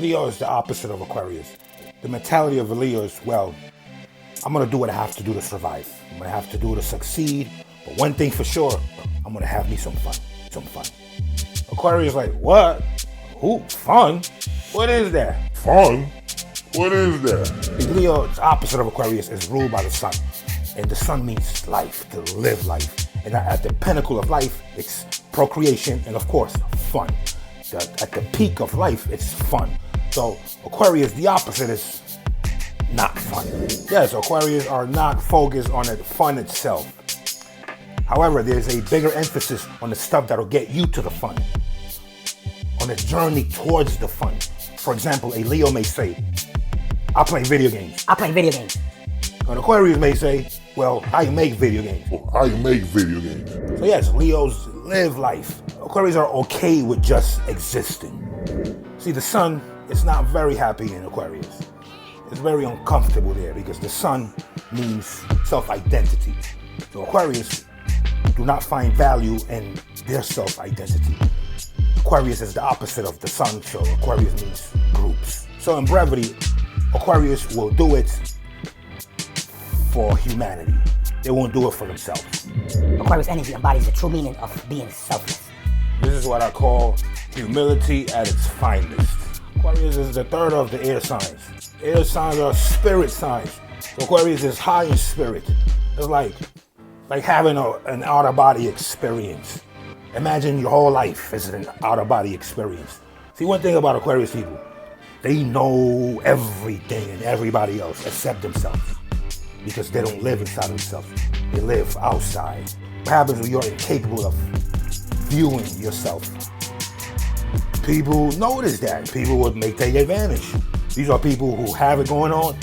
Leo is the opposite of Aquarius. The mentality of a Leo is, well, I'm gonna do what I have to do to survive. I'm gonna have to do to succeed. But one thing for sure, I'm gonna have me some fun. Aquarius is like, what? Who? Fun? What is that? Fun? What is that? The Leo, the opposite of Aquarius, is ruled by the sun. And the sun means life, to live life. And at the pinnacle of life, it's procreation and, of course, fun. At the peak of life, it's fun. So Aquarius, the opposite, is not fun. Yes, Aquarius are not focused on the fun itself. However, there's a bigger emphasis on the stuff that'll get you to the fun, on the journey towards the fun. For example, a Leo may say, I play video games. An Aquarius may say, well, I make video games. So yes, Leos live life. Aquarius are okay with just existing. See, the sun is not very happy in Aquarius. It's very uncomfortable there because the sun means self-identity. So Aquarius do not find value in their self-identity. Aquarius is the opposite of the sun, so Aquarius means groups. So in brevity, Aquarius will do it for humanity. They won't do it for themselves. Aquarius energy embodies the true meaning of being selfless. This is what I call humility at its finest. Aquarius is the third of the air signs. Air signs are spirit signs. So Aquarius is high in spirit. It's like having an out-of-body experience. Imagine your whole life is an out-of-body experience. See, one thing about Aquarius people, they know everything and everybody else except themselves. Because they don't live inside themselves. They live outside. What happens when you're incapable of viewing yourself? People notice that. People would take advantage. These are people who have it going on,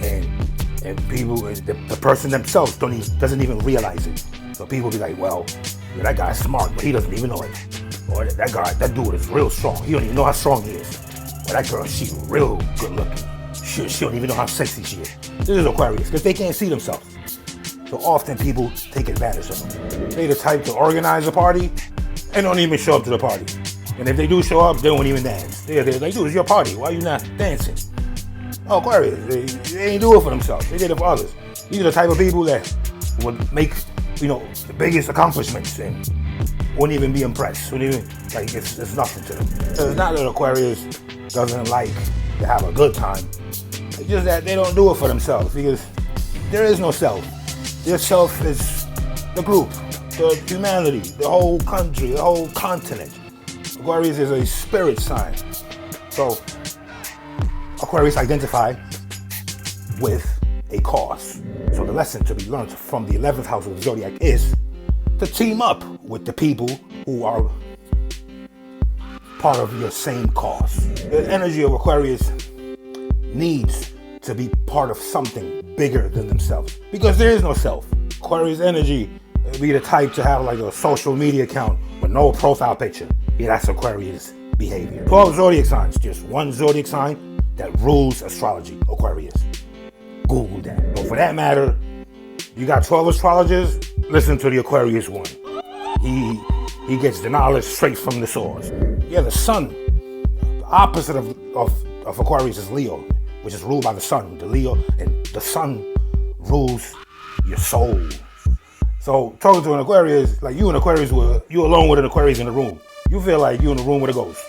and people, the person themselves doesn't even realize it. So people be like, well, yeah, that guy's smart, but he doesn't even know it. Or that dude is real strong. He don't even know how strong he is. Or that girl, she's real good looking. She don't even know how sexy she is. This is Aquarius, because they can't see themselves. So often people take advantage of them. They the type to organize a party and don't even show up to the party. And if they do show up, they won't even dance. They're like, dude, it's your party. Why are you not dancing? Oh, Aquarius, they ain't do it for themselves. They did it for others. These are the type of people that would make, the biggest accomplishments and wouldn't even be impressed. Wouldn't even, it's nothing to them. So it's not that Aquarius doesn't like to have a good time. It's just that they don't do it for themselves because there is no self. Their self is the group, the humanity, the whole country, the whole continent. Aquarius is a spirit sign. So Aquarius identify with a cause. So the lesson to be learned from the 11th house of the Zodiac is to team up with the people who are part of your same cause. The energy of Aquarius needs to be part of something bigger than themselves because there is no self. Aquarius energy be the type to have like a social media account with no profile picture. Yeah, that's Aquarius behavior. 12 zodiac signs, just one zodiac sign that rules astrology, Aquarius. Google that. But for that matter, you got 12 astrologers, listen to the Aquarius one. He gets the knowledge straight from the source. Yeah, the sun, the opposite of Aquarius is Leo, which is ruled by the sun. The Leo and the sun rules your soul. So talking to an Aquarius, like you and Aquarius, you alone with an Aquarius in the room. You feel like you're in the room with a ghost.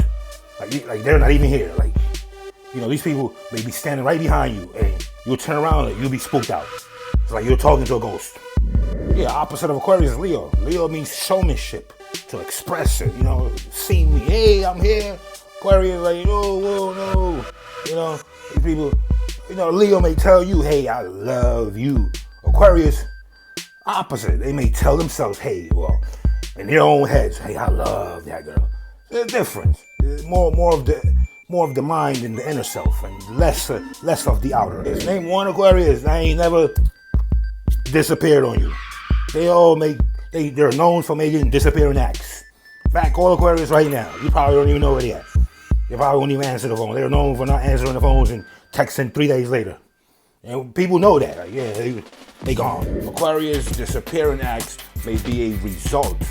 Like they're not even here. Like, these people may be standing right behind you and you'll turn around and you'll be spooked out. It's like you're talking to a ghost. Yeah, opposite of Aquarius is Leo. Leo means showmanship, to express it, see me, hey, I'm here. Aquarius like, no. These people, Leo may tell you, hey, I love you. Aquarius, opposite. They may tell themselves, hey, well, in their own heads, hey, I love that girl. There's a difference. There's more of the mind and the inner self, and less of the outer. Name one Aquarius that ain't never disappeared on you. They're known for making disappearing acts. In fact, call Aquarius right now. You probably don't even know where they at. They probably won't even answer the phone. They're known for not answering the phones and texting 3 days later. And people know that. Like, yeah, they gone. Aquarius disappearing acts may be a result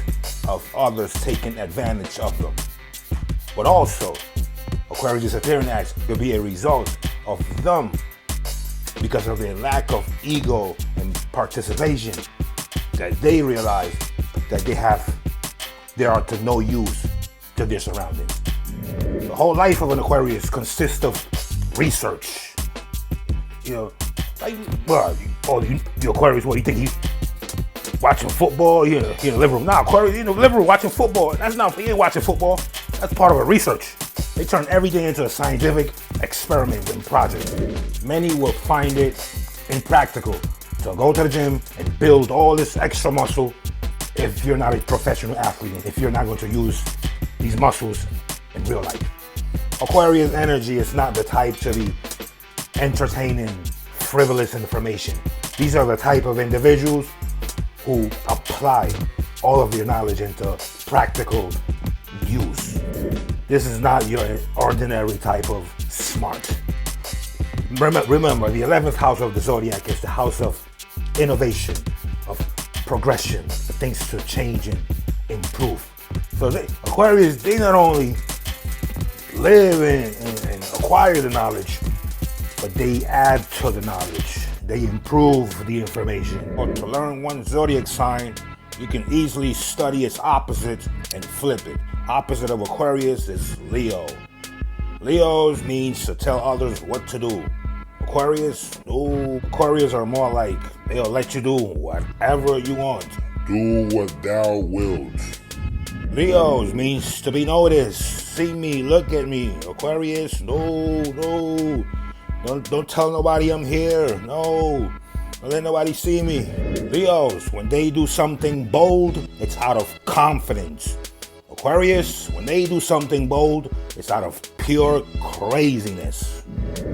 of others taking advantage of them. But also, Aquarius disappearing acts could be a result of them because of their lack of ego and participation, that they realize that they are to no use to their surroundings. The whole life of an Aquarius consists of research. You know, like, well, the Aquarius, what, you think he's watching football? You know, in the living room. Nah, Aquarius, in the living room watching football. That's not, he ain't watching football. That's part of a research. They turn everything into a scientific experiment and project. Many will find it impractical to go to the gym and build all this extra muscle if you're not a professional athlete, and if you're not going to use these muscles in real life. Aquarius energy is not the type to be entertaining frivolous information. These are the type of individuals who apply all of their knowledge into practical use. This is not your ordinary type of smart. Remember, the 11th house of the Zodiac is the house of innovation, of progression, for things to change and improve. So Aquarius, they not only live and acquire the knowledge, but they add to the knowledge. They improve the information. Or to learn one zodiac sign, you can easily study its opposite and flip it. Opposite of Aquarius is Leo. Leos means to tell others what to do. Aquarius, no. Aquarius are more like, they'll let you do whatever you want. Do what thou wilt. Leos means to be noticed. See me, look at me. Aquarius, no. Don't tell nobody I'm here. No. Don't let nobody see me. Leos, when they do something bold, it's out of confidence. Aquarius, when they do something bold, it's out of pure craziness.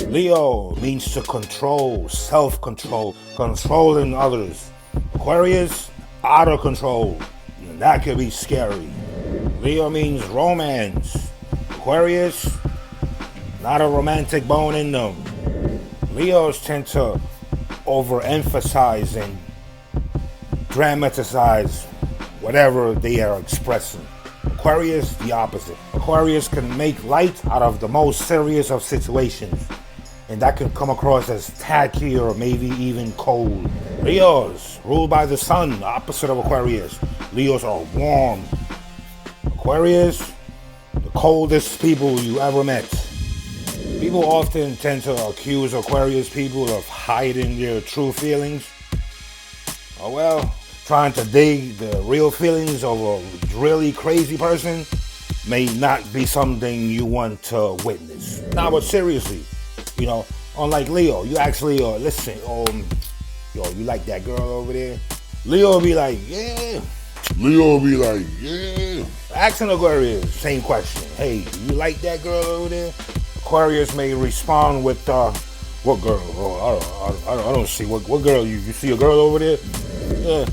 Leo means to control, self-control, controlling others. Aquarius, out of control. And that could be scary. Leo means romance. Aquarius, not a romantic bone in them. Leos tend to overemphasize and dramatize whatever they are expressing. Aquarius, the opposite. Aquarius can make light out of the most serious of situations, and that can come across as tacky or maybe even cold. Leos, ruled by the sun, opposite of Aquarius. Leos are warm. Aquarius, the coldest people you ever met. People often tend to accuse Aquarius people of hiding their true feelings. Oh well, trying to dig the real feelings of a really crazy person may not be something you want to witness. Nah, but seriously, you know, unlike Leo, you actually listen. Yo, you like that girl over there? Leo will be like, yeah. Leo be like, yeah. Asking Aquarius, same question. Hey, you like that girl over there? Aquarius may respond with, what girl? Oh, I don't see. What girl? You see a girl over there? Yeah.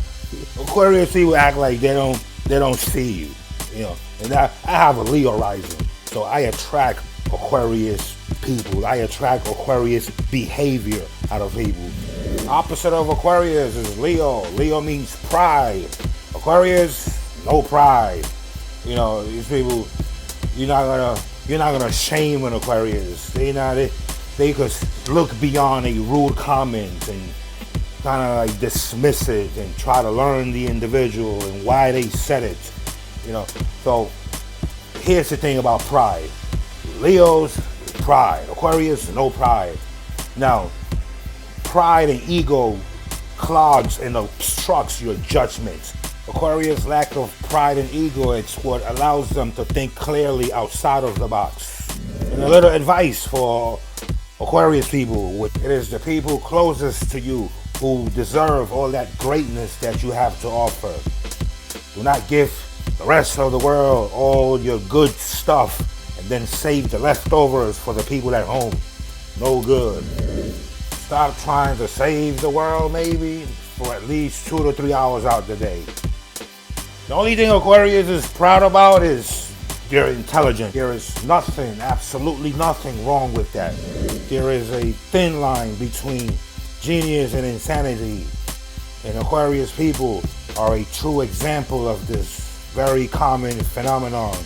Aquarius, he will act like they don't see you. You know, and I have a Leo rising, so I attract Aquarius people. I attract Aquarius behavior out of people. Opposite of Aquarius is Leo. Leo means pride. Aquarius, no pride. You know, these people, you're not gonna shame an Aquarius. They could look beyond a rude comment and kind of like dismiss it and try to learn the individual and why they said it. You know, so here's the thing about pride. Leo's pride. Aquarius, no pride. Now, pride and ego clogs and obstructs your judgment. Aquarius' lack of pride and ego, it's what allows them to think clearly outside of the box. And a little advice for Aquarius people, it is the people closest to you who deserve all that greatness that you have to offer. Do not give the rest of the world all your good stuff and then save the leftovers for the people at home. No good. Stop trying to save the world maybe for at least 2 to 3 hours out the day. The only thing Aquarius is proud about is they're intelligent. There is nothing, absolutely nothing wrong with that. There is a thin line between genius and insanity. And Aquarius people are a true example of this very common phenomenon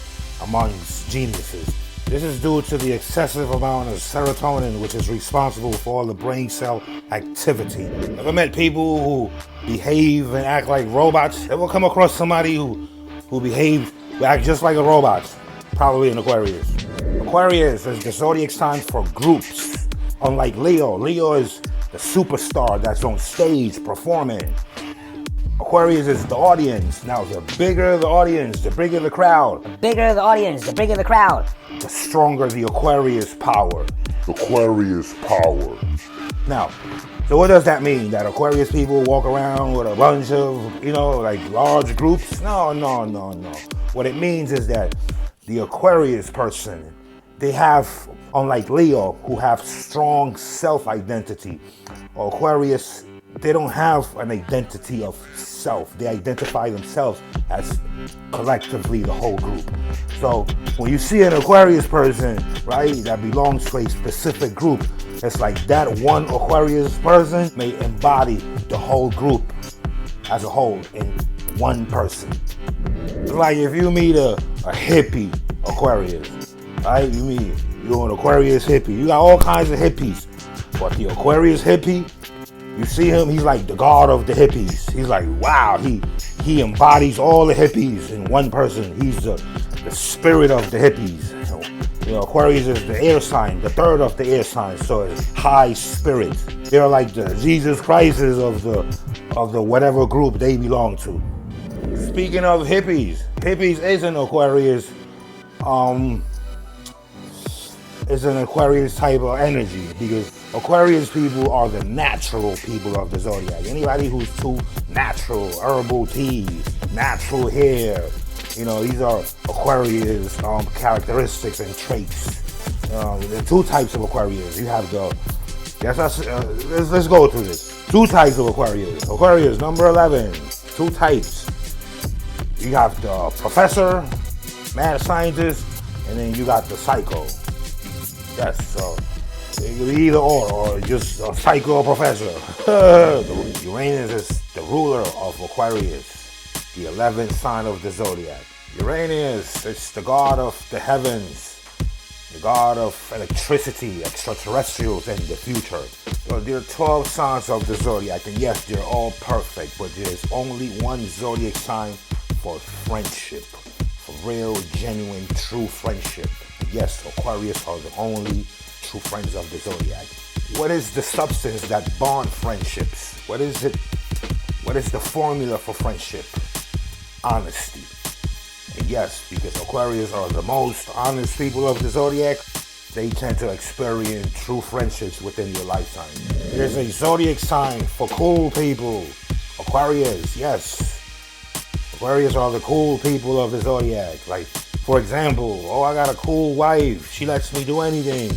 amongst geniuses. This is due to the excessive amount of serotonin, which is responsible for all the brain cell activity. Ever met people who behave and act like robots? Ever come across somebody who behaves, act just like a robot? Probably an Aquarius. Aquarius is the zodiac sign for groups. Unlike Leo, Leo is the superstar that's on stage performing. Aquarius is the audience. Now, the bigger the audience, the bigger the crowd. The bigger the audience, the bigger the crowd. The stronger the Aquarius power. Aquarius power. Now, so what does that mean? That Aquarius people walk around with a bunch of, like large groups? No. What it means is that the Aquarius person, they have, unlike Leo, who have strong self-identity. Aquarius, they don't have an identity of self. They identify themselves as collectively the whole group. So when you see an Aquarius person, right, that belongs to a specific group, it's like that one Aquarius person may embody the whole group as a whole in one person. It's like if you meet a hippie Aquarius, right? You're an Aquarius hippie. You got all kinds of hippies, but the Aquarius hippie, you see him, he's like the god of the hippies. He's like, wow, he embodies all the hippies in one person. He's the spirit of the hippies. Aquarius is the air sign, the third of the air signs, so it's high spirit. They're like the Jesus Christs of the whatever group they belong to. Speaking of hippies is an Aquarius, is an Aquarius type of energy, because Aquarius people are the natural people of the zodiac. Anybody who's too natural, herbal teas, natural hair, these are Aquarius characteristics and traits. There are two types of Aquarius. You have let's go through this. Two types of Aquarius. Aquarius number 11. Two types. You have the professor, mad scientist, and then you got the psycho. Yes, so it could be either or just a psycho professor. Uranus is the ruler of Aquarius, the 11th sign of the zodiac. Uranus is the god of the heavens, the god of electricity, extraterrestrials, and the future. So there are 12 signs of the zodiac, and yes, they're all perfect, but there's only one zodiac sign for friendship, for real, genuine, true friendship. Yes, Aquarius are the only true friends of the zodiac. What is the substance that bond friendships? What is it? What is the formula for friendship? Honesty. And yes, because Aquarius are the most honest people of the zodiac, they tend to experience true friendships within your lifetime. There's a zodiac sign for cool people. Aquarius, yes. Aquarius are the cool people of the zodiac. Like, for example, I got a cool wife. She lets me do anything.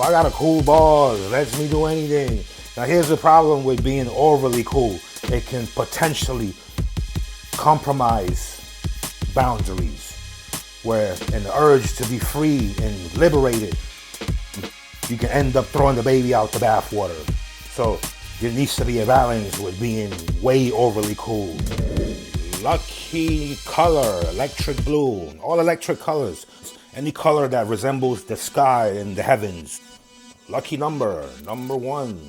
I got a cool boss. Lets me do anything. Now, here's the problem with being overly cool. It can potentially compromise boundaries, where in the urge to be free and liberated, you can end up throwing the baby out the bathwater. So there needs to be a balance with being way overly cool. Lucky color, electric blue, all electric colors. Any color that resembles the sky and the heavens. Lucky number 1.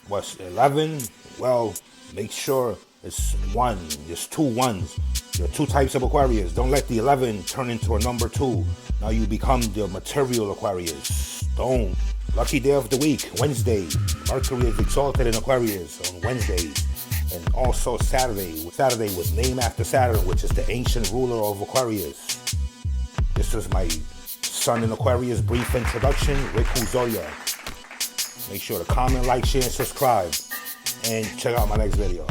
What's 11? Well, make sure it's 1. There's 2 ones. There are 2 types of Aquarius. Don't let the 11 turn into a number 2. Now you become the material Aquarius. Don't. Lucky day of the week, Wednesday. Mercury is exalted in Aquarius on Wednesdays. And also Saturday. Saturday was named after Saturn, which is the ancient ruler of Aquarius. This was my Sun in Aquarius brief introduction, Riku Zodiac. Make sure to comment, like, share, and subscribe. And check out my next video.